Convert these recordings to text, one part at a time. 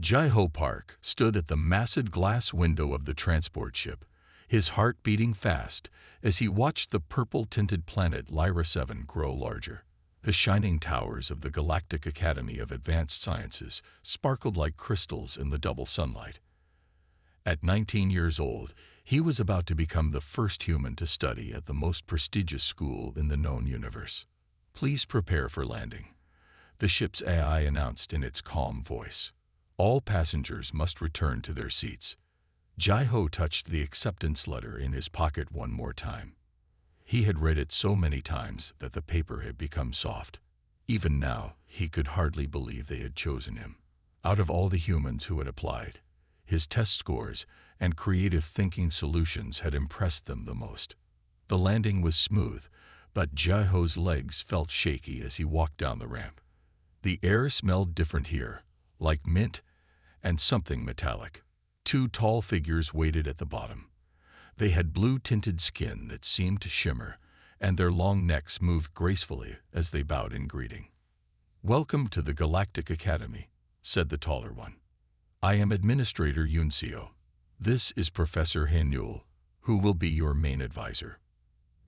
Jai-Ho Park stood at the massive glass window of the transport ship, his heart beating fast as he watched the purple-tinted planet Lyra 7 grow larger. The shining towers of the Galactic Academy of Advanced Sciences sparkled like crystals in the double sunlight. At 19 years old, he was about to become the first human to study at the most prestigious school in the known universe. "Please prepare for landing," the ship's AI announced in its calm voice. "All passengers must return to their seats." Jai-Ho touched the acceptance letter in his pocket one more time. He had read it so many times that the paper had become soft. Even now, he could hardly believe they had chosen him. Out of all the humans who had applied, his test scores and creative thinking solutions had impressed them the most. The landing was smooth, but Jai-Ho's legs felt shaky as he walked down the ramp. The air smelled different here, like mint and something metallic. Two tall figures waited at the bottom. They had blue-tinted skin that seemed to shimmer, and their long necks moved gracefully as they bowed in greeting. "Welcome to the Galactic Academy," said the taller one. "I am Administrator Yunseo. This is Professor Haenul, who will be your main advisor."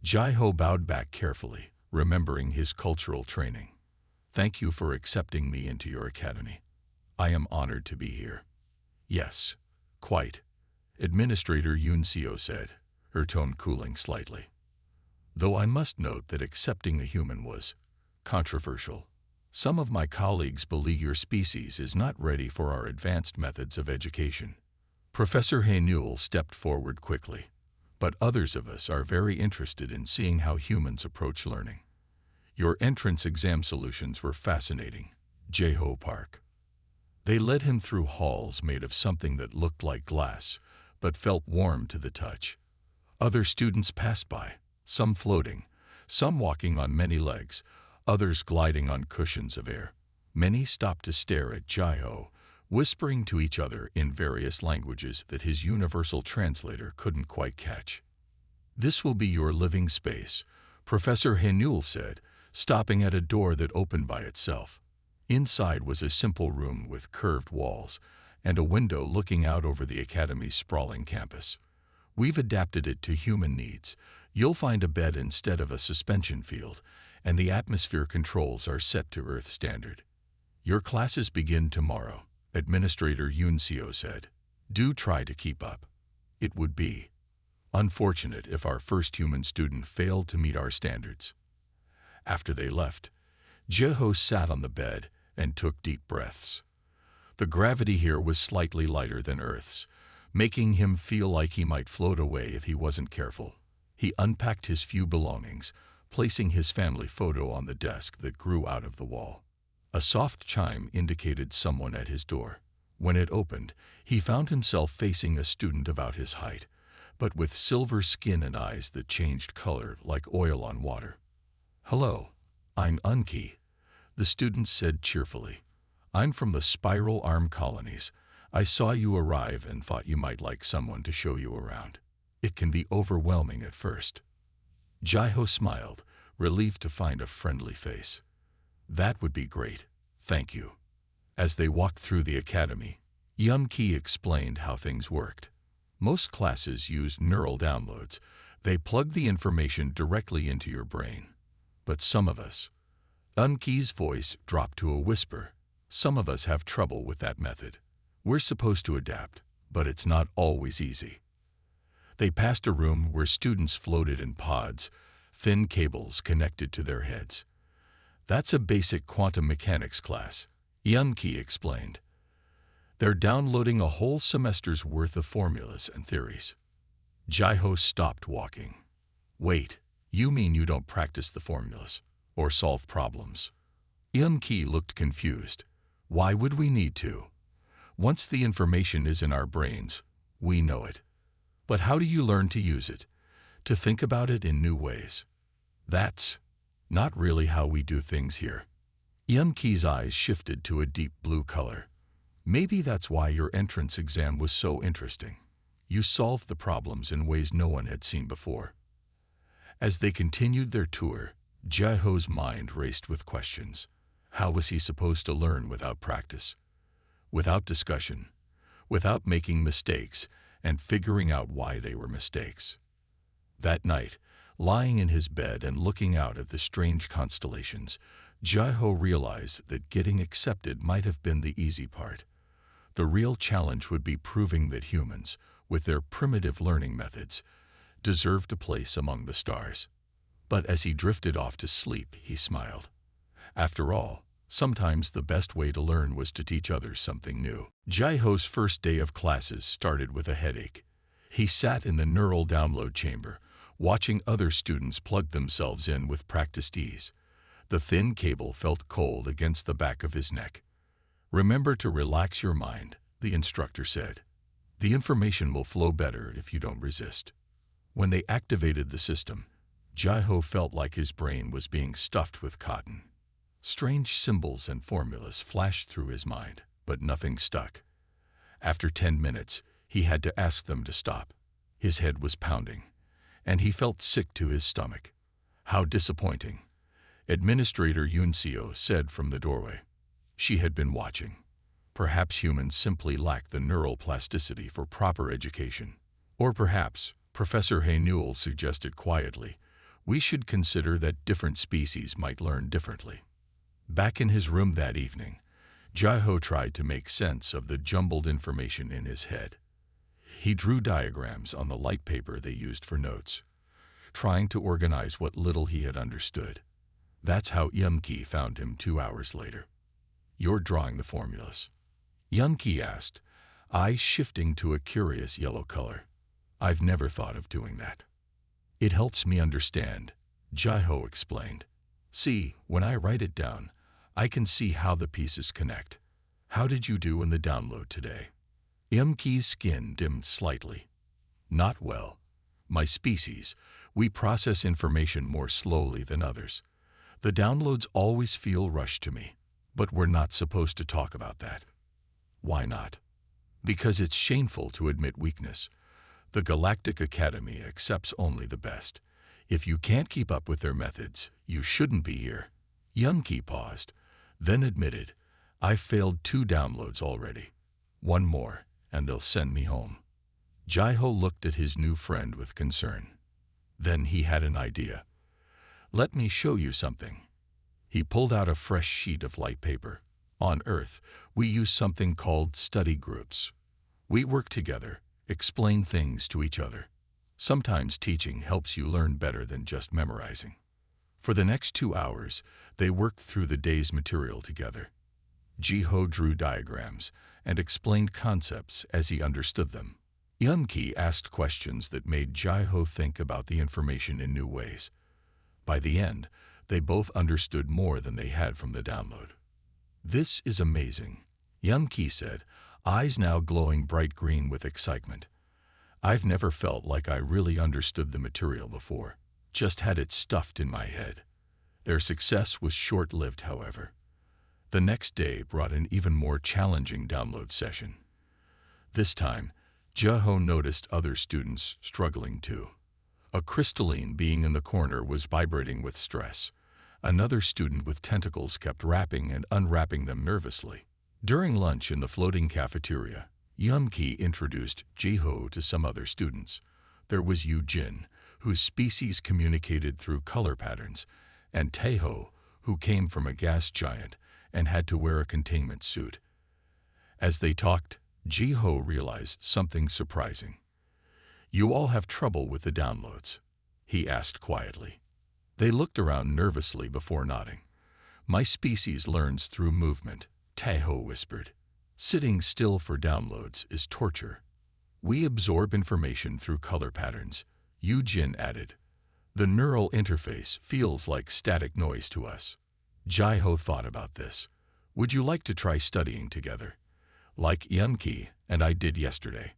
Jai-Ho bowed back carefully, remembering his cultural training. "Thank you for accepting me into your academy. I am honored to be here." "Yes, quite," Administrator Yunseo said, her tone cooling slightly. "Though I must note that accepting a human was controversial. Some of my colleagues believe your species is not ready for our advanced methods of education." Professor Haenul stepped forward quickly. "But others of us are very interested in seeing how humans approach learning. Your entrance exam solutions were fascinating, Jai-Ho Park." They led him through halls made of something that looked like glass, but felt warm to the touch. Other students passed by, some floating, some walking on many legs, others gliding on cushions of air. Many stopped to stare at Jai-Ho, whispering to each other in various languages that his universal translator couldn't quite catch. "This will be your living space," Professor Haenul said, stopping at a door that opened by itself. Inside was a simple room with curved walls and a window looking out over the academy's sprawling campus. "We've adapted it to human needs. You'll find a bed instead of a suspension field, and the atmosphere controls are set to Earth standard. Your classes begin tomorrow," Administrator Yunseo said. "Do try to keep up. It would be unfortunate if our first human student failed to meet our standards." After they left, Jai-Ho sat on the bed and took deep breaths. The gravity here was slightly lighter than Earth's, making him feel like he might float away if he wasn't careful. He unpacked his few belongings, placing his family photo on the desk that grew out of the wall. A soft chime indicated someone at his door. When it opened, he found himself facing a student about his height, but with silver skin and eyes that changed color like oil on water. "Hello, I'm Unki," the student said cheerfully. "I'm from the Spiral Arm Colonies. I saw you arrive and thought you might like someone to show you around. It can be overwhelming at first." Jai-Ho smiled, relieved to find a friendly face. "That would be great, thank you." As they walked through the academy, Unki explained how things worked. Most classes use neural downloads. They plug the information directly into your brain. But some of us, Unki's voice dropped to a whisper, some of us have trouble with that method. We're supposed to adapt, but it's not always easy. They passed a room where students floated in pods, thin cables connected to their heads. "That's a basic quantum mechanics class," Unki explained. "They're downloading a whole semester's worth of formulas and theories." Jai-Ho stopped walking. "Wait, you mean you don't practice the formulas or solve problems?" Unki looked confused. "Why would we need to? Once the information is in our brains, we know it. But how do you learn to use it, to think about it in new ways?" "That's not really how we do things here." Unki's eyes shifted to a deep blue color. "Maybe that's why your entrance exam was so interesting. You solved the problems in ways no one had seen before." As they continued their tour, Jai-Ho's mind raced with questions. How was he supposed to learn without practice? without discussion, without making mistakes and figuring out why they were mistakes. That night, lying in his bed and looking out at the strange constellations, Jai-Ho realized that getting accepted might have been the easy part. The real challenge would be proving that humans, with their primitive learning methods, deserved a place among the stars. But as he drifted off to sleep, he smiled. After all, sometimes the best way to learn was to teach others something new. Jai-Ho's first day of classes started with a headache. He sat in the neural download chamber, watching other students plug themselves in with practiced ease. The thin cable felt cold against the back of his neck. "Remember to relax your mind," the instructor said. "The information will flow better if you don't resist." When they activated the system, Jai-Ho felt like his brain was being stuffed with cotton. Strange symbols and formulas flashed through his mind, but nothing stuck. After 10 minutes, he had to ask them to stop. His head was pounding, and he felt sick to his stomach. "How disappointing," Administrator Yunseo said from the doorway. She had been watching. Perhaps humans simply lack the neural plasticity for proper education. Or perhaps, Professor Haynewell suggested quietly, we should consider that different species might learn differently. Back in his room that evening, Jai-Ho tried to make sense of the jumbled information in his head. He drew diagrams on the light paper they used for notes, trying to organize what little he had understood. That's how Yumki found him 2 hours later. "You're drawing the formulas?" Yumki asked, eyes shifting to a curious yellow color. "I've never thought of doing that." "It helps me understand," Jai-Ho explained. "See, when I write it down, I can see how the pieces connect. How did you do in the download today?" Yumki's skin dimmed slightly. "Not well. My species, we process information more slowly than others. The downloads always feel rushed to me, but we're not supposed to talk about that." "Why not?" "Because it's shameful to admit weakness. The Galactic Academy accepts only the best. If you can't keep up with their methods, you shouldn't be here." Yumki paused, then admitted, "I've failed 2 downloads already. 1 more, and they'll send me home." Jai-Ho looked at his new friend with concern. Then he had an idea. "Let me show you something." He pulled out a fresh sheet of light paper. "On Earth, we use something called study groups. We work together, explain things to each other. Sometimes teaching helps you learn better than just memorizing." For the next 2 hours, they worked through the day's material together. Jai-Ho drew diagrams and explained concepts as he understood them. Yumki asked questions that made Jai-Ho think about the information in new ways. By the end, they both understood more than they had from the download. "This is amazing," Yumki said, eyes now glowing bright green with excitement. "I've never felt like I really understood the material before, just had it stuffed in my head." Their success was short-lived, however. The next day brought an even more challenging download session. This time, Jai-Ho noticed other students struggling too. A crystalline being in the corner was vibrating with stress. Another student with tentacles kept wrapping and unwrapping them nervously. During lunch in the floating cafeteria, Yumki introduced Jai-Ho to some other students. There was Yu-Jin, whose species communicated through color patterns, and Tae-Ho, who came from a gas giant and had to wear a containment suit. As they talked, Jai-Ho realized something surprising. "You all have trouble with the downloads?" he asked quietly. They looked around nervously before nodding. "My species learns through movement," Tae-Ho whispered. "Sitting still for downloads is torture." "We absorb information through color patterns," Yu-Jin added. "The neural interface feels like static noise to us." Jai-Ho thought about this. "Would you like to try studying together? Like Yumki and I did yesterday."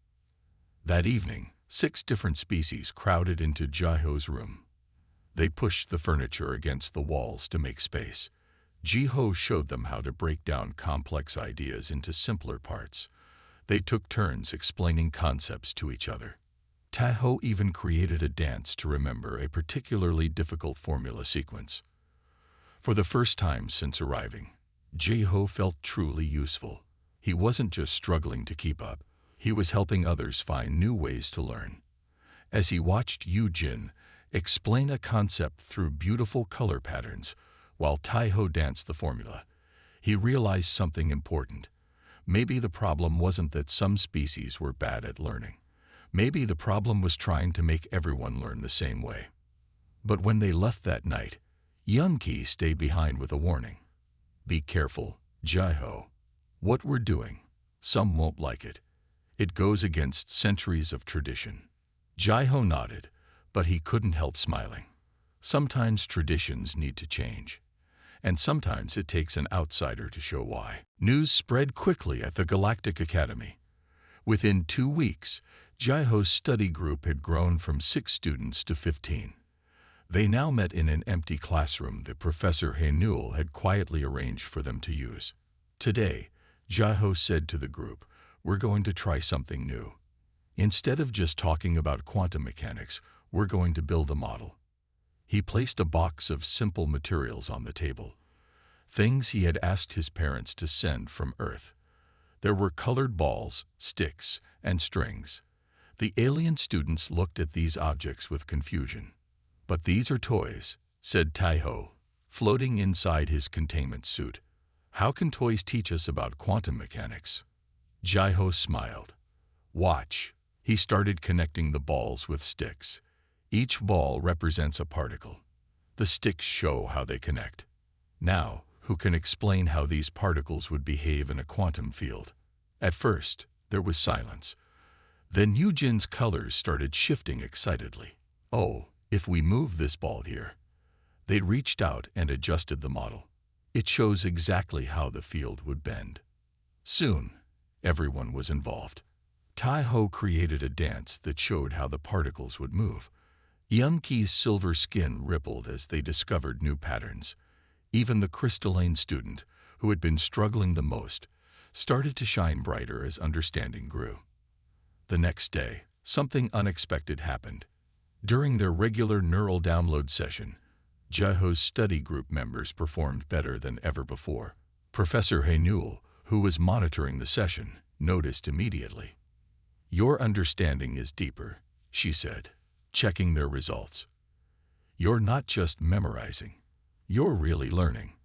That evening, 6 different species crowded into Jai-Ho's room. They pushed the furniture against the walls to make space. Jai-Ho showed them how to break down complex ideas into simpler parts. They took turns explaining concepts to each other. Tae-Ho even created a dance to remember a particularly difficult formula sequence. For the first time since arriving, Jai-Ho felt truly useful. He wasn't just struggling to keep up. He was helping others find new ways to learn. As he watched Yu-Jin explain a concept through beautiful color patterns while Tai-Ho danced the formula, he realized something important. Maybe the problem wasn't that some species were bad at learning. Maybe the problem was trying to make everyone learn the same way. But when they left that night, Yun-Ki stayed behind with a warning. Be careful, Jai-Ho. What we're doing, some won't like it. It goes against centuries of tradition. Jai-Ho nodded, but he couldn't help smiling. Sometimes traditions need to change. And sometimes it takes an outsider to show why. News spread quickly at the Galactic Academy. Within 2 weeks, Jai-Ho's study group had grown from 6 students to 15. They now met in an empty classroom that Professor Haenul had quietly arranged for them to use. Today, Jai-Ho said to the group, "We're going to try something new. Instead of just talking about quantum mechanics, we're going to build a model." He placed a box of simple materials on the table, things he had asked his parents to send from Earth. There were colored balls, sticks, and strings. The alien students looked at these objects with confusion. "But these are toys," said Tai-Ho, floating inside his containment suit. "How can toys teach us about quantum mechanics?" Jai-Ho smiled. "Watch." He started connecting the balls with sticks. Each ball represents a particle. The sticks show how they connect. Now, who can explain how these particles would behave in a quantum field? At first, there was silence. Then Yu-Jin's colors started shifting excitedly. "Oh, if we move this ball here." They reached out and adjusted the model. "It shows exactly how the field would bend." Soon, everyone was involved. Tai-Ho created a dance that showed how the particles would move. Yun-Ki's silver skin rippled as they discovered new patterns. Even the crystalline student, who had been struggling the most, started to shine brighter as understanding grew. The next day, something unexpected happened. During their regular neural download session, Jai-Ho's study group members performed better than ever before. Professor Haenul, who was monitoring the session, noticed immediately. "Your understanding is deeper," she said, checking their results. "You're not just memorizing, you're really learning."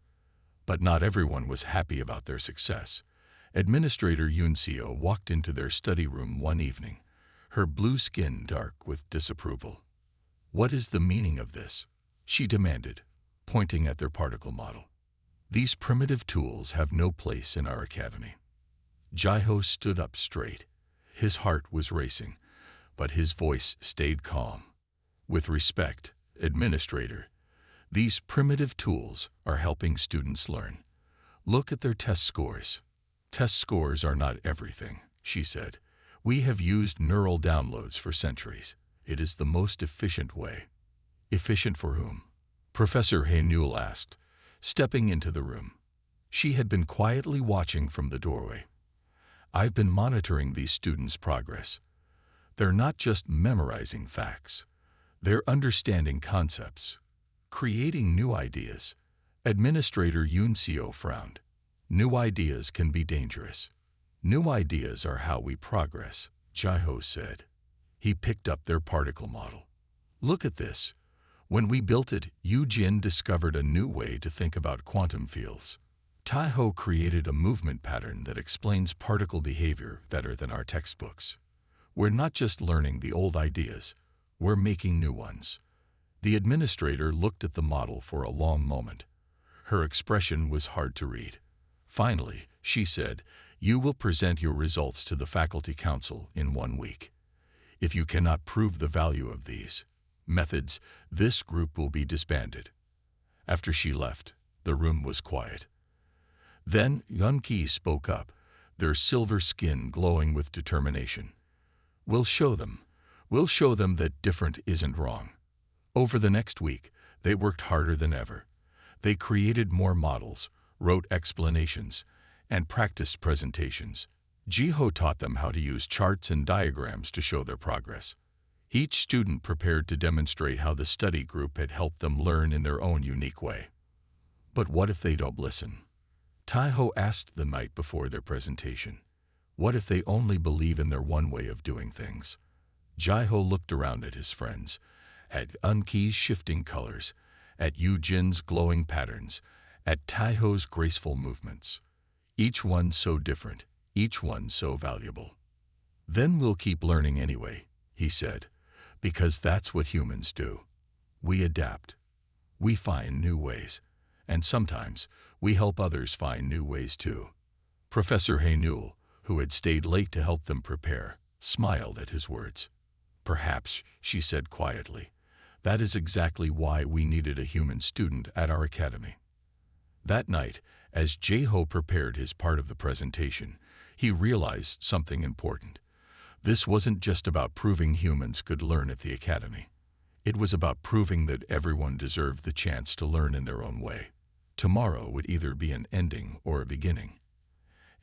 But not everyone was happy about their success. Administrator Yunseo walked into their study room one evening, her blue skin dark with disapproval. "What is the meaning of this?" she demanded, pointing at their particle model. "These primitive tools have no place in our academy." Jai-Ho stood up straight. His heart was racing, but his voice stayed calm. "With respect, Administrator, these primitive tools are helping students learn. Look at their test scores." "Test scores are not everything," she said. "We have used neural downloads for centuries. It is the most efficient way." "Efficient for whom?" Professor Haenul asked, stepping into the room. She had been quietly watching from the doorway. "I've been monitoring these students' progress. They're not just memorizing facts. They're understanding concepts, creating new ideas." Administrator Yunseo frowned. "New ideas can be dangerous." "New ideas are how we progress," Jai-Ho said. He picked up their particle model. "Look at this. When we built it, Yu-Jin discovered a new way to think about quantum fields. Tai-Ho created a movement pattern that explains particle behavior better than our textbooks. We're not just learning the old ideas, we're making new ones." The administrator looked at the model for a long moment. Her expression was hard to read. Finally, she said, "You will present your results to the faculty council in 1 week. If you cannot prove the value of these methods, this group will be disbanded." After she left, the room was quiet. Then Yun-Ki spoke up, their silver skin glowing with determination. "We'll show them. We'll show them that different isn't wrong." Over the next week, they worked harder than ever. They created more models, wrote explanations, and practiced presentations. Jai-Ho taught them how to use charts and diagrams to show their progress. Each student prepared to demonstrate how the study group had helped them learn in their own unique way. But what if they don't listen? Taiho asked the night before their presentation. What if they only believe in their one way of doing things? Jaiho looked around at his friends, at Unki's shifting colors, at Yujin's glowing patterns, at Taiho's graceful movements. Each one so different, each one so valuable. Then we'll keep learning anyway, he said, because that's what humans do. We adapt. We find new ways. And sometimes, we help others find new ways too. Professor Haynul, who had stayed late to help them prepare, smiled at his words. Perhaps, she said quietly, that is exactly why we needed a human student at our academy. That night, as Jaiho prepared his part of the presentation, he realized something important. This wasn't just about proving humans could learn at the academy. It was about proving that everyone deserved the chance to learn in their own way. Tomorrow would either be an ending or a beginning.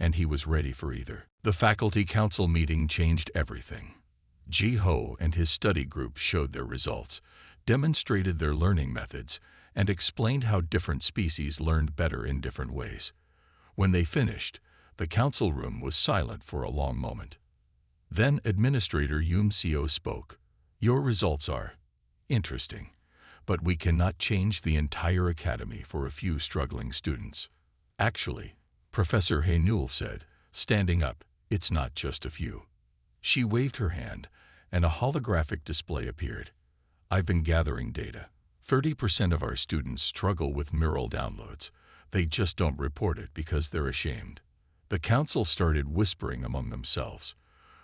And he was ready for either. The faculty council meeting changed everything. Jaiho and his study group showed their results, demonstrated their learning methods, and explained how different species learned better in different ways. When they finished, the council room was silent for a long moment. Then Administrator Yumseo spoke. Your results are interesting, but we cannot change the entire academy for a few struggling students. Actually, Professor Haynul said, standing up, it's not just a few. She waved her hand, and a holographic display appeared. I've been gathering data. 30% of our students struggle with neural downloads. They just don't report it because they're ashamed. The council started whispering among themselves.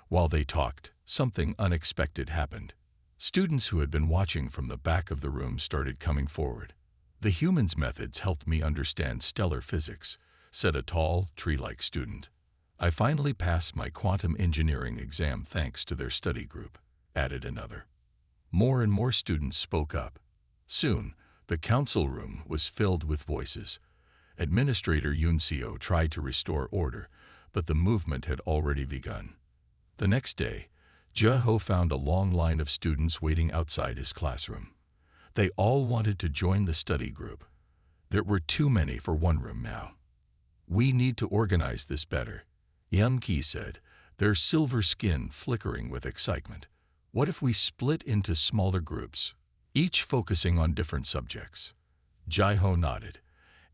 While they talked, something unexpected happened. Students who had been watching from the back of the room started coming forward. The humans' methods helped me understand stellar physics, said a tall, tree-like student. I finally passed my quantum engineering exam thanks to their study group, added another. More and more students spoke up. Soon, the council room was filled with voices. Administrator Yunseo tried to restore order, but the movement had already begun. The next day, Jaiho found a long line of students waiting outside his classroom. They all wanted to join the study group. There were too many for one room now. We need to organize this better, Yumki said, their silver skin flickering with excitement. What if we split into smaller groups, each focusing on different subjects? Jaiho nodded.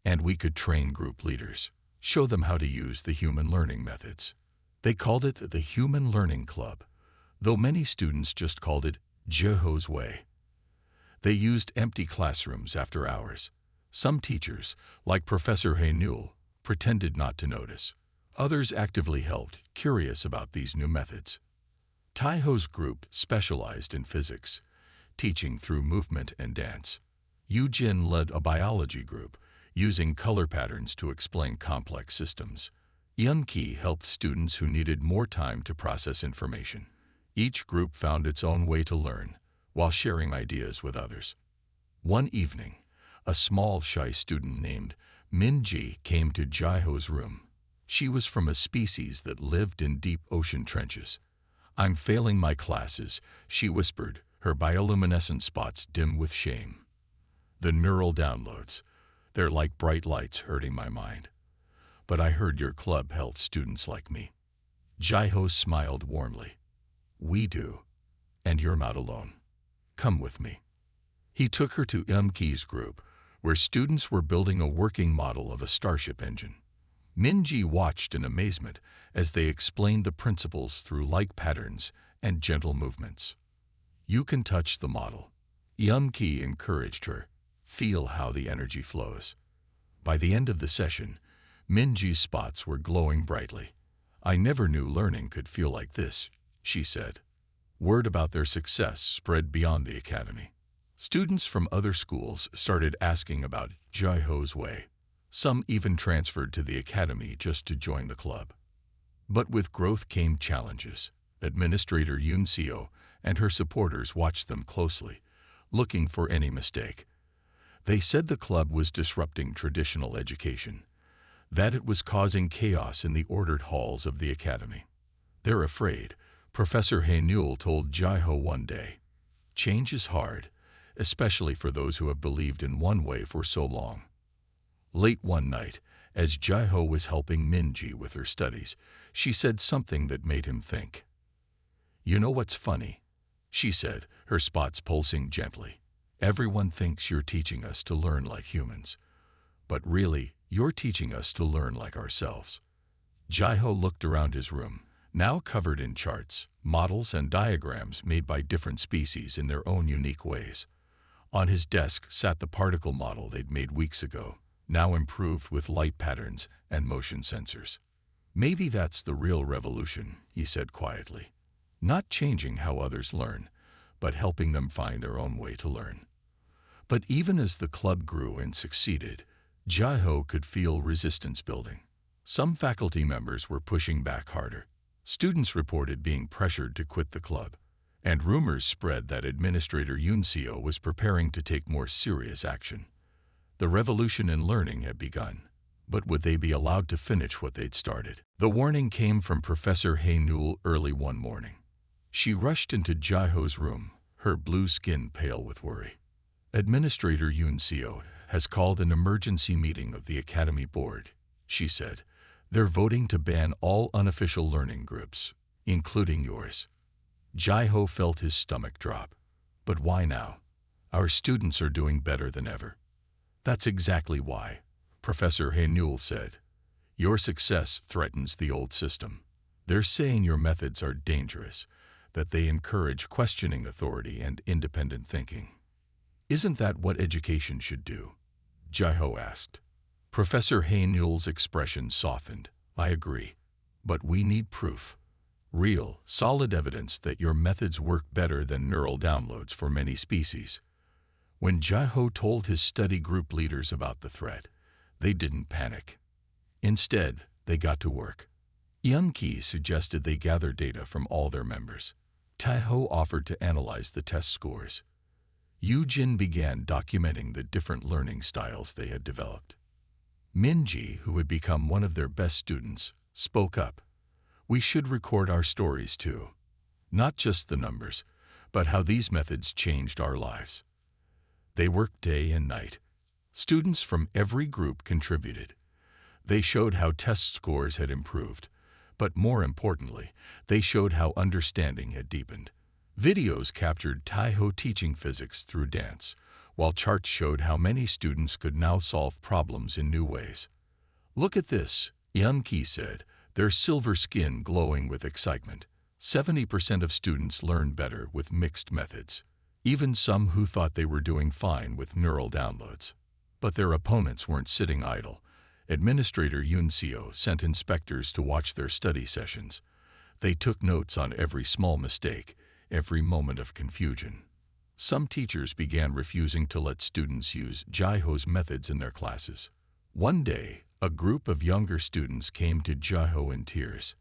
And we could train group leaders, show them how to use the human learning methods. They called it the Human Learning Club, though many students just called it Jaiho's Way. They used empty classrooms after hours. Some teachers, like Professor Haynul, pretended not to notice. Others actively helped, curious about these new methods. Taiho's group specialized in physics, teaching through movement and dance. Yujin led a biology group, using color patterns to explain complex systems. Yunki helped students who needed more time to process information. Each group found its own way to learn, while sharing ideas with others. One evening, a small, shy student named Minji came to Jaiho's room. She was from a species that lived in deep ocean trenches. I'm failing my classes, she whispered, her bioluminescent spots dim with shame. The neural downloads. They're like bright lights hurting my mind. But I heard your club helped students like me. Jaiho smiled warmly. We do. And you're not alone. Come with me. He took her to Yumki's group, where students were building a working model of a starship engine. Minji watched in amazement as they explained the principles through light patterns and gentle movements. You can touch the model. Yumki encouraged her. Feel how the energy flows. By the end of the session, Minji's spots were glowing brightly. I never knew learning could feel like this, she said. Word about their success spread beyond the academy. Students from other schools started asking about Jaiho's Way. Some even transferred to the academy just to join the club. But with growth came challenges. Administrator Yunseo and her supporters watched them closely, looking for any mistake. They said the club was disrupting traditional education, that it was causing chaos in the ordered halls of the academy. They're afraid, Professor Haynul told Jaiho one day. Change is hard, especially for those who have believed in one way for so long. Late one night, As Jaiho was helping Minji with her studies, she said something that made him think. "You know what's funny?" she said, her spots pulsing gently. "Everyone thinks you're teaching us to learn like humans. But really, you're teaching us to learn like ourselves." Jaiho looked around his room, now covered in charts, models, and diagrams made by different species in their own unique ways. On his desk sat the particle model they'd made weeks ago, now improved with light patterns and motion sensors. "Maybe that's the real revolution," he said quietly. "Not changing how others learn, but helping them find their own way to learn." But even as the club grew and succeeded, Jaiho could feel resistance building. Some faculty members were pushing back harder. Students reported being pressured to quit the club, and rumors spread that Administrator Yunseo was preparing to take more serious action. The revolution in learning had begun, but would they be allowed to finish what they'd started? The warning came from Professor Hainul early one morning. She rushed into Jaiho's room, her blue skin pale with worry. "Administrator Yunseo has called an emergency meeting of the Academy Board," she said. "They're voting to ban all unofficial learning groups, including yours." Jaiho felt his stomach drop. "But why now? Our students are doing better than ever." "That's exactly why," Professor Hainul said. "Your success threatens the old system. They're saying your methods are dangerous, that they encourage questioning authority and independent thinking." "Isn't that what education should do?" Jaiho asked. Professor Hainul's expression softened. "I agree. But we need proof. Real, solid evidence that your methods work better than neural downloads for many species." When Jaiho told his study group leaders about the threat, they didn't panic. Instead, they got to work. Yunki suggested they gather data from all their members. Taiho offered to analyze the test scores. Yujin began documenting the different learning styles they had developed. Minji, who had become one of their best students, spoke up. "We should record our stories too. Not just the numbers, but how these methods changed our lives." They worked day and night. Students from every group contributed. They showed how test scores had improved, but more importantly, they showed how understanding had deepened. Videos captured Taiho teaching physics through dance, while charts showed how many students could now solve problems in new ways. "Look at this," Yunki said, their silver skin glowing with excitement. 70% of students learned better with mixed methods, even some who thought they were doing fine with neural downloads. But their opponents weren't sitting idle. Administrator Yunseo sent inspectors to watch their study sessions. They took notes on every small mistake, every moment of confusion. Some teachers began refusing to let students use Jaiho's methods in their classes. One day, a group of younger students came to Jaiho in tears.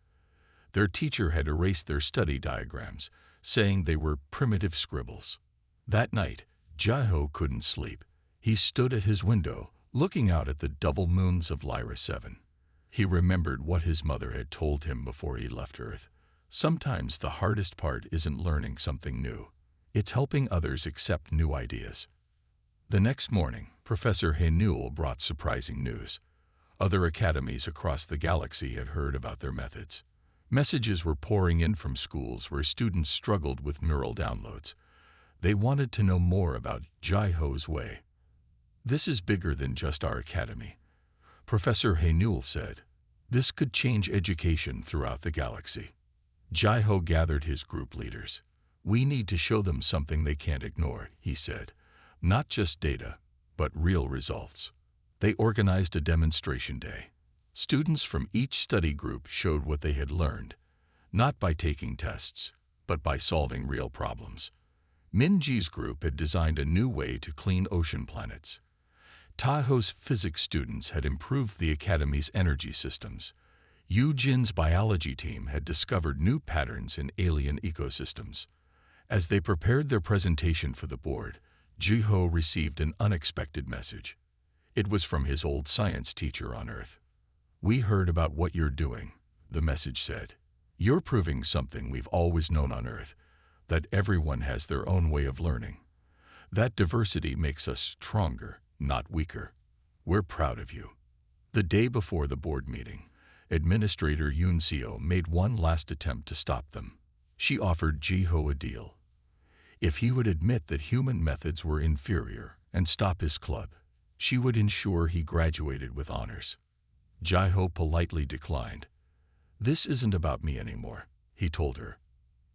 Their teacher had erased their study diagrams, saying they were primitive scribbles. That night, Jaiho couldn't sleep. He stood at his window, looking out at the double moons of Lyra 7. He remembered what his mother had told him before he left Earth. Sometimes the hardest part isn't learning something new. It's helping others accept new ideas. The next morning, Professor Hainul brought surprising news. Other academies across the galaxy had heard about their methods. Messages were pouring in from schools where students struggled with neural downloads. They wanted to know more about Jaiho's way. "This is bigger than just our academy," Professor Hainul said. "This could change education throughout the galaxy." Jaiho gathered his group leaders. "We need to show them something they can't ignore," he said. "Not just data, but real results." They organized a demonstration day. Students from each study group showed what they had learned, not by taking tests, but by solving real problems. Minji's group had designed a new way to clean ocean planets. Taiho's physics students had improved the Academy's energy systems. Yujin's biology team had discovered new patterns in alien ecosystems. As they prepared their presentation for the board, Jaiho received an unexpected message. It was from his old science teacher on Earth. "We heard about what you're doing," the message said. "You're proving something we've always known on Earth, that everyone has their own way of learning. That diversity makes us stronger, not weaker. We're proud of you." The day before the board meeting, Administrator Yunseo made one last attempt to stop them. She offered Jiho a deal. If he would admit that human methods were inferior and stop his club, she would ensure he graduated with honors. Jiho politely declined. "This isn't about me anymore," he told her.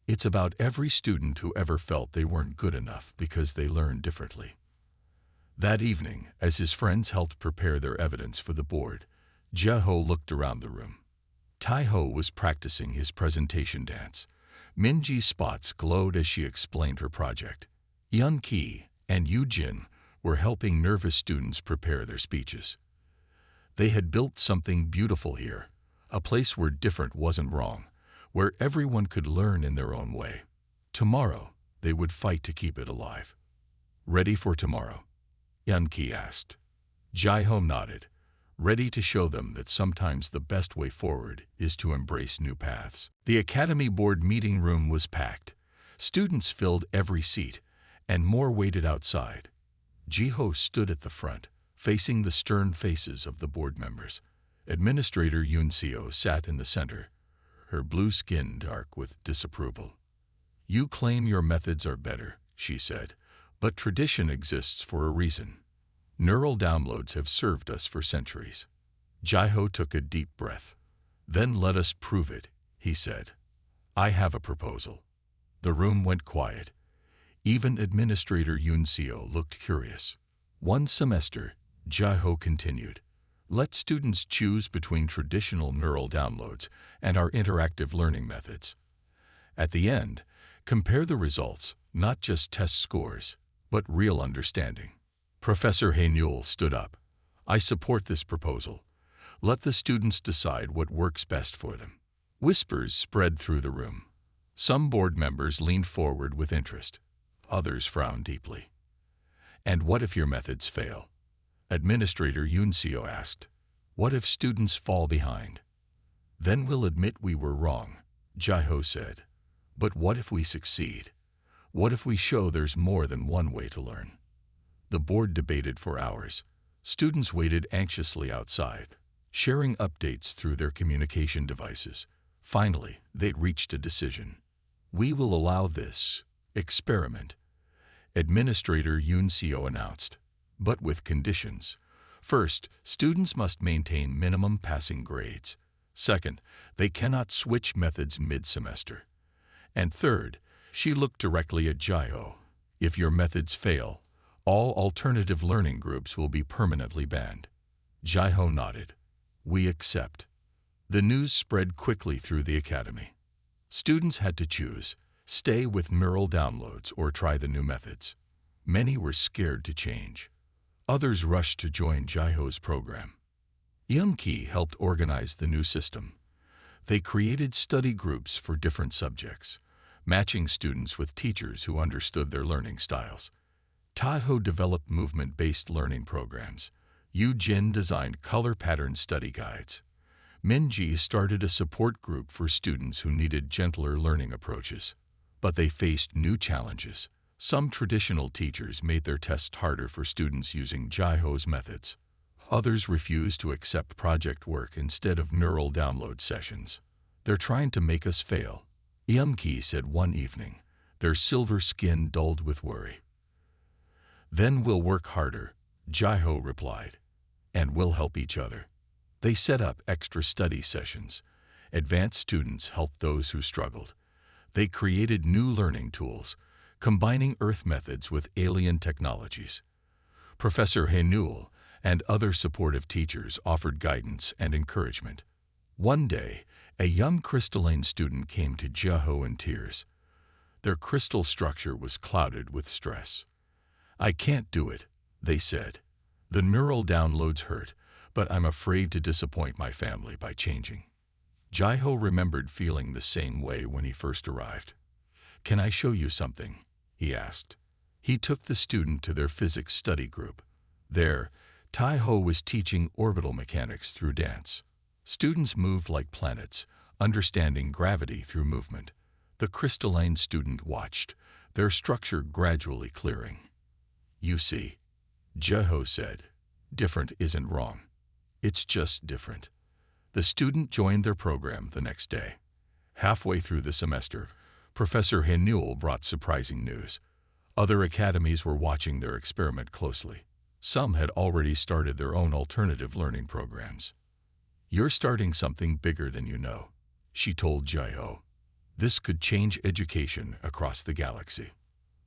"It's about every student who ever felt they weren't good enough because they learned differently." That evening, as his friends helped prepare their evidence for the board, Jiho looked around the room. Taiho was practicing his presentation dance. Minji's spots glowed as she explained her project. Yun-Ki and Yu-Jin were helping nervous students prepare their speeches. They had built something beautiful here, a place where different wasn't wrong, where everyone could learn in their own way. Tomorrow, they would fight to keep it alive. "Ready for tomorrow?" Yun-Ki asked. Jiho nodded, ready to show them that sometimes the best way forward is to embrace new paths. The academy board meeting room was packed. Students filled every seat, and more waited outside. Jiho stood at the front, facing the stern faces of the board members. Administrator Yunseo sat in the center, her blue skin dark with disapproval. "You claim your methods are better," she said, "but tradition exists for a reason. Neural downloads have served us for centuries." Jiho took a deep breath. "Then let us prove it," he said. "I have a proposal." The room went quiet. Even Administrator Yunseo looked curious. "One semester," Jiho continued. "Let students choose between traditional neural downloads and our interactive learning methods. At the end, compare the results, not just test scores, but real understanding." Professor Hainul stood up. "I support this proposal. Let the students decide what works best for them." Whispers spread through the room. Some board members leaned forward with interest. Others frowned deeply. "And what if your methods fail?" Administrator Yunseo asked. "What if students fall behind?" "Then we'll admit we were wrong," Jiho said. "But what if we succeed? What if we show there's more than one way to learn?" The board debated for hours. Students waited anxiously outside, sharing updates through their communication devices. Finally, they reached a decision. "We will allow this experiment," Administrator Yunseo announced, "but with conditions. First, students must maintain minimum passing grades. Second, they cannot switch methods mid-semester. And third," she looked directly at Jiho, "if your methods fail, all alternative learning groups will be permanently banned." Jiho nodded. "We accept." The news spread quickly through the academy. Students had to choose, stay with neural downloads or try the new methods. Many were scared to change. Others rushed to join Jiho's program. Yun-Ki helped organize the new system. They created study groups for different subjects, matching students with teachers who understood their learning styles. Taiho developed movement-based learning programs. Yu-Jin designed color pattern study guides. Minji started a support group for students who needed gentler learning approaches. But they faced new challenges. Some traditional teachers made their tests harder for students using Jiho's methods. Others refused to accept project work instead of neural download sessions. "They're trying to make us fail," Yun-Ki said one evening, their silver skin dulled with worry. "Then we'll work harder," Jiho replied, "and we'll help each other." They set up extra study sessions. Advanced students helped those who struggled. They created new learning tools, combining Earth methods with alien technologies. Professor Hainul and other supportive teachers offered guidance and encouragement. One day, a young crystalline student came to Jiho in tears. Their crystal structure was clouded with stress. "I can't do it," they said. "The neural downloads hurt, but I'm afraid to disappoint my family by changing." Jiho remembered feeling the same way when he first arrived. "Can I show you something?" he asked. He took the student to their physics study group. There, Taiho was teaching orbital mechanics through dance. Students moved like planets, understanding gravity through movement. The crystalline student watched, their structure gradually clearing. "You see," Jiho said, "different isn't wrong. It's just different. The student joined their program the next day. Halfway through the semester, Professor Hanuel brought surprising news. Other academies were watching their experiment closely. Some had already started their own alternative learning programs. "You're starting something bigger than you know," she told Jai-ho. "This could change education across the galaxy."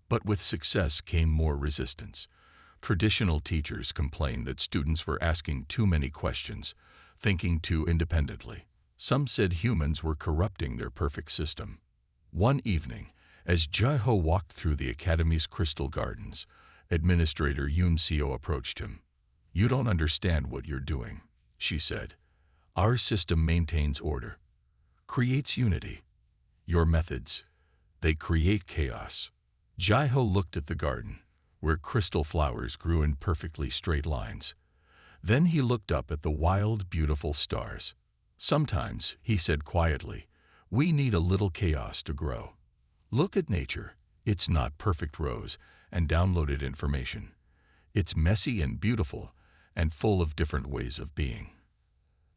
But with success came more resistance. Traditional teachers complained that students were asking too many questions, thinking too independently. Some said humans were corrupting their perfect system. One evening, as Jai-ho walked through the academy's crystal gardens, Administrator Yoon Seo approached him. "You don't understand what you're doing," she said. "Our system maintains order, creates unity. Your methods, they create chaos." Jai-ho looked at the garden, where crystal flowers grew in perfectly straight lines. Then he looked up at the wild, beautiful stars. "Sometimes," he said quietly, "we need a little chaos to grow. Look at nature. It's not perfect rows and downloaded information. It's messy and beautiful and full of different ways of being."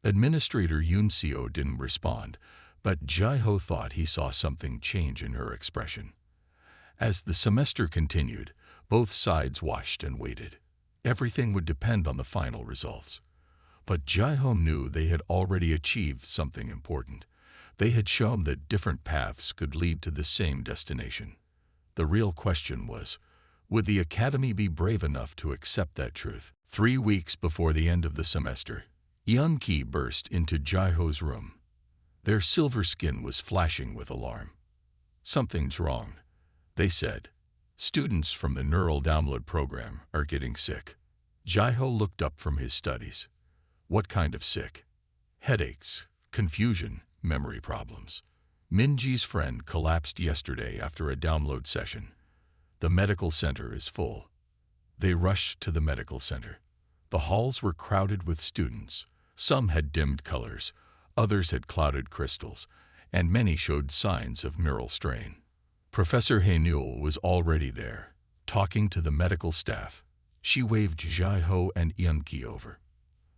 Administrator Yoon Seo didn't respond, but Jai-ho thought he saw something change in her expression. As the semester continued, both sides watched and waited. Everything would depend on the final results. But Jai-ho knew they had already achieved something important. They had shown that different paths could lead to the same destination. The real question was, would the academy be brave enough to accept that truth? 3 weeks before the end of the semester, Yeon-ki burst into Jai-ho's room. Their silver skin was flashing with alarm. "Something's wrong," they said. "Students from the Neural Download program are getting sick." Jai-ho looked up from his studies. "What kind of sick?" "Headaches, confusion, memory problems. Minji's friend collapsed yesterday after a download session. The medical center is full." They rushed to the medical center. The halls were crowded with students. Some had dimmed colors, others had clouded crystals, and many showed signs of neural strain. Professor Hanuel was already there, talking to the medical staff. She waved Jai-ho and Yeon-ki over.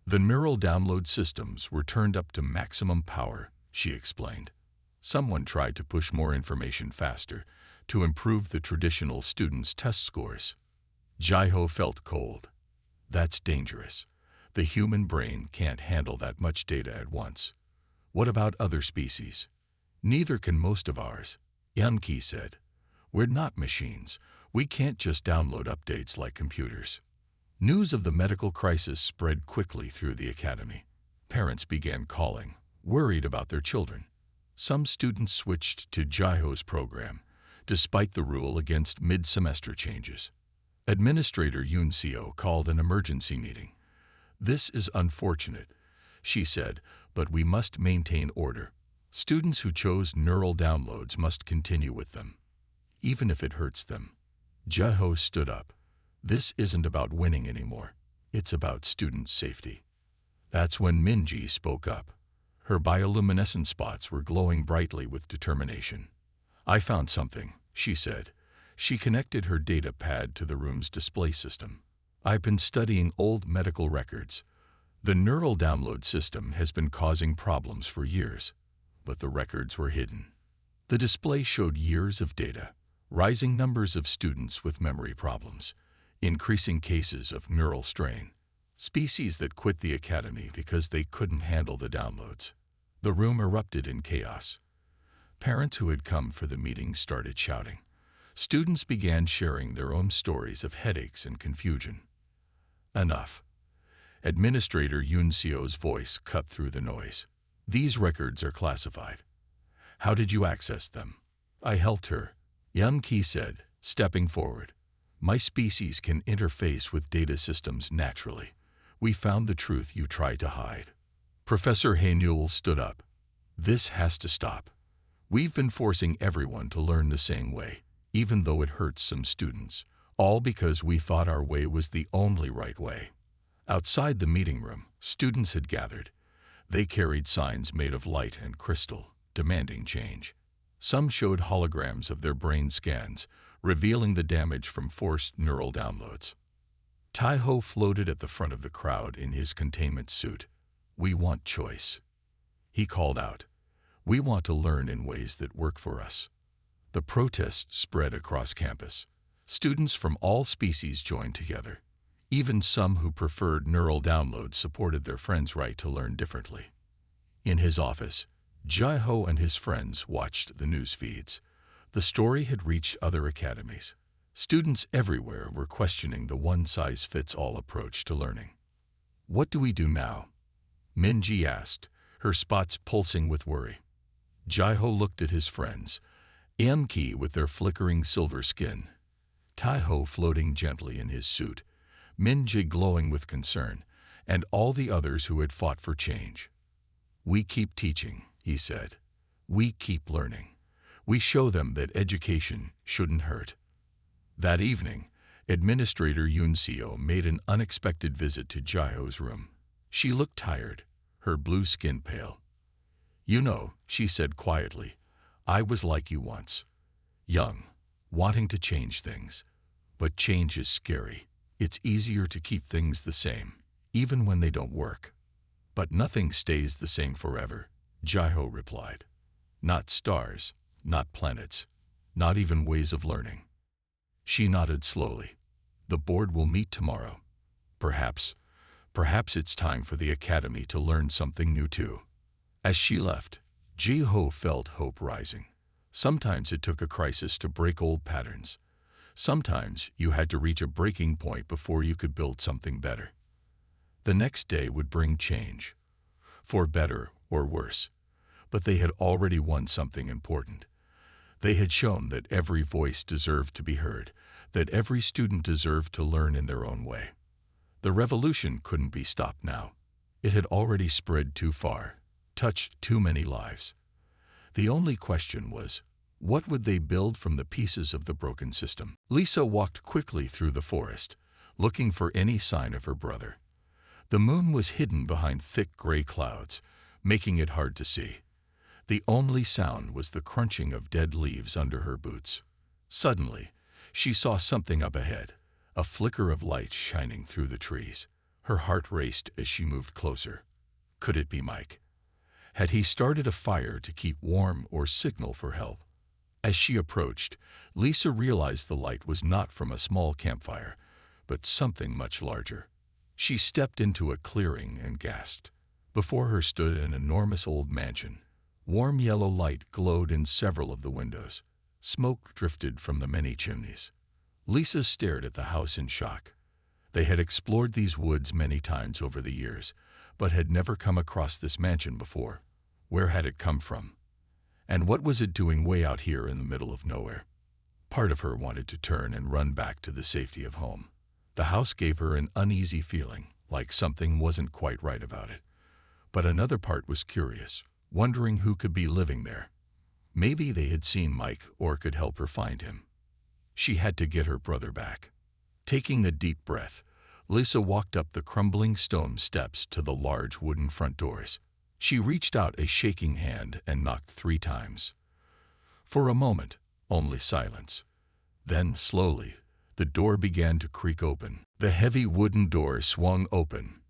"The neural download systems were turned up to maximum power," she explained. "Someone tried to push more information faster to improve the traditional students' test scores." Jai-ho felt cold. "That's dangerous. The human brain can't handle that much data at once." "What about other species?" "Neither can most of ours," Yeon-ki said. "We're not machines. We can't just download updates like computers." News of the medical crisis spread quickly through the academy. Parents began calling, worried about their children. Some students switched to Jai-ho's program, despite the rule against mid-semester changes. Administrator Yoon Seo called an emergency meeting. "This is unfortunate," she said, "but we must maintain order. Students who chose neural downloads must continue with them, even if it hurts them." Jai-ho stood up. "This isn't about winning anymore. It's about student safety." That's when Minji spoke up. Her bioluminescent spots were glowing brightly with determination. "I found something," she said. She connected her data pad to the room's display system. "I've been studying old medical records. The neural download system has been causing problems for years, but the records were hidden." The display showed years of data, rising numbers of students with memory problems, increasing cases of neural strain, species that quit the academy because they couldn't handle the downloads. The room erupted in chaos. Parents who had come for the meeting started shouting. Students began sharing their own stories of headaches and confusion. "Enough." Administrator Yoon Seo's voice cut through the noise. "These records are classified. How did you access them?" "I helped her," Yeon-ki said, stepping forward. "My species can interface with data systems naturally. We found the truth you tried to hide." Professor Hanuel stood up. "This has to stop. We've been forcing everyone to learn the same way, even though it hurts some students, all because we thought our way was the only right way." Outside the meeting room, students had gathered. They carried signs made of light and crystal, demanding change. Some showed holograms of their brain scans, revealing the damage from forced neural downloads. Tai-ho floated at the front of the crowd in his containment suit. We want choice. He called out. We want to learn in ways that work for us. The protest spread across campus. Students from all species joined together. Even some who preferred neural downloads supported their friends' right to learn differently. In his office, Jai-Ho and his friends watched the news feeds. The story had reached other academies. Students everywhere were questioning the one-size-fits-all approach to learning. What do we do now? Minji asked, her spots pulsing with worry. Jai-Ho looked at his friends, Amki with their flickering silver skin, Tai-Ho floating gently in his suit, Minji glowing with concern, and all the others who had fought for change. We keep teaching, he said. We keep learning. We show them that education shouldn't hurt. That evening, Administrator Yunseo made an unexpected visit to Jai-Ho's room. She looked tired, her blue skin pale. You know, she said quietly, I was like you once. Young, wanting to change things. But change is scary. It's easier to keep things the same, even when they don't work. But nothing stays the same forever, Jai-Ho replied. Not stars, not planets, not even ways of learning. She nodded slowly. The board will meet tomorrow. Perhaps it's time for the academy to learn something new too. As she left, Jai-Ho felt hope rising. Sometimes it took a crisis to break old patterns. Sometimes you had to reach a breaking point before you could build something better. The next day would bring change, for better or worse. But they had already won something important. They had shown that every voice deserved to be heard, that every student deserved to learn in their own way. The revolution couldn't be stopped now. It had already spread too far, touched too many lives. The only question was, what would they build from the pieces of the broken system? Lisa walked quickly through the forest, looking for any sign of her brother. The moon was hidden behind thick gray clouds, making it hard to see. The only sound was the crunching of dead leaves under her boots. Suddenly, she saw something up ahead, a flicker of light shining through the trees. Her heart raced as she moved closer. Could it be Mike? Had he started a fire to keep warm or signal for help? As she approached, Lisa realized the light was not from a small campfire, but something much larger. She stepped into a clearing and gasped. Before her stood an enormous old mansion. Warm yellow light glowed in several of the windows. Smoke drifted from the many chimneys. Lisa stared at the house in shock. They had explored these woods many times over the years, but had never come across this mansion before. Where had it come from? And what was it doing way out here in the middle of nowhere? Part of her wanted to turn and run back to the safety of home. The house gave her an uneasy feeling, like something wasn't quite right about it. But another part was curious, wondering who could be living there. Maybe they had seen Mike or could help her find him. She had to get her brother back. Taking a deep breath, Lisa walked up the crumbling stone steps to the large wooden front doors. She reached out a shaking hand and knocked 3 times. For a moment, only silence. Then, slowly, the door began to creak open. The heavy wooden door swung open.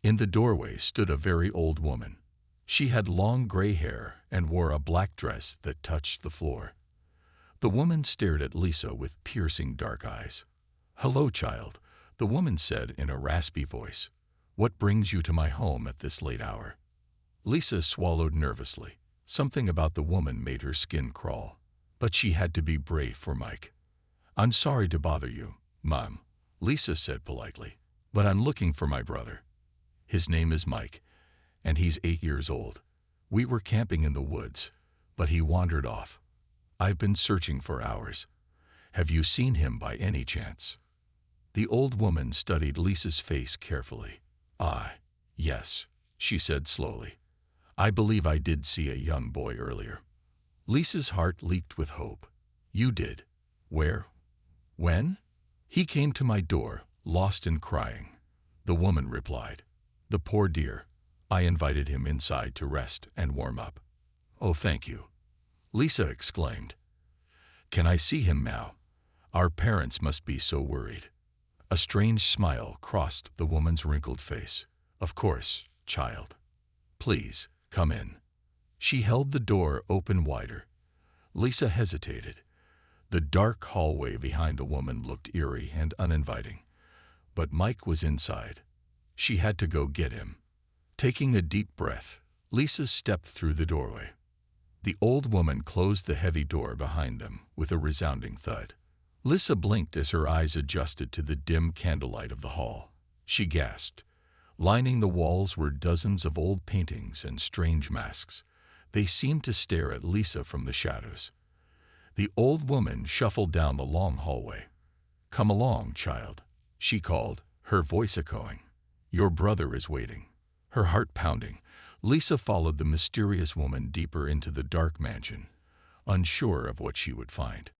In the doorway stood a very old woman. She had long gray hair and wore a black dress that touched the floor. The woman stared at Lisa with piercing dark eyes. "Hello, child," the woman said in a raspy voice. "What brings you to my home at this late hour?" Lisa swallowed nervously. Something about the woman made her skin crawl. But she had to be brave for Mike. "I'm sorry to bother you, Mom," Lisa said politely, "but I'm looking for my brother. His name is Mike, and he's 8 years old. We were camping in the woods, but he wandered off. I've been searching for hours. Have you seen him by any chance?" The old woman studied Lisa's face carefully. Yes," she said slowly. "I believe I did see a young boy earlier." Lisa's heart leaped with hope. "You did? Where? When?" "He came to my door, lost and crying," the woman replied. "The poor dear. I invited him inside to rest and warm up." "Oh, thank you," Lisa exclaimed. "Can I see him now? Our parents must be so worried." A strange smile crossed the woman's wrinkled face. "Of course, child." Please, come in." She held the door open wider. Lisa hesitated. The dark hallway behind the woman looked eerie and uninviting. But Mike was inside. She had to go get him. Taking a deep breath, Lisa stepped through the doorway. The old woman closed the heavy door behind them with a resounding thud. Lisa blinked as her eyes adjusted to the dim candlelight of the hall. She gasped. Lining the walls were dozens of old paintings and strange masks. They seemed to stare at Lisa from the shadows. The old woman shuffled down the long hallway. "Come along, child," she called, her voice echoing. "Your brother is waiting." Her heart pounding, Lisa followed the mysterious woman deeper into the dark mansion, unsure of what she would find.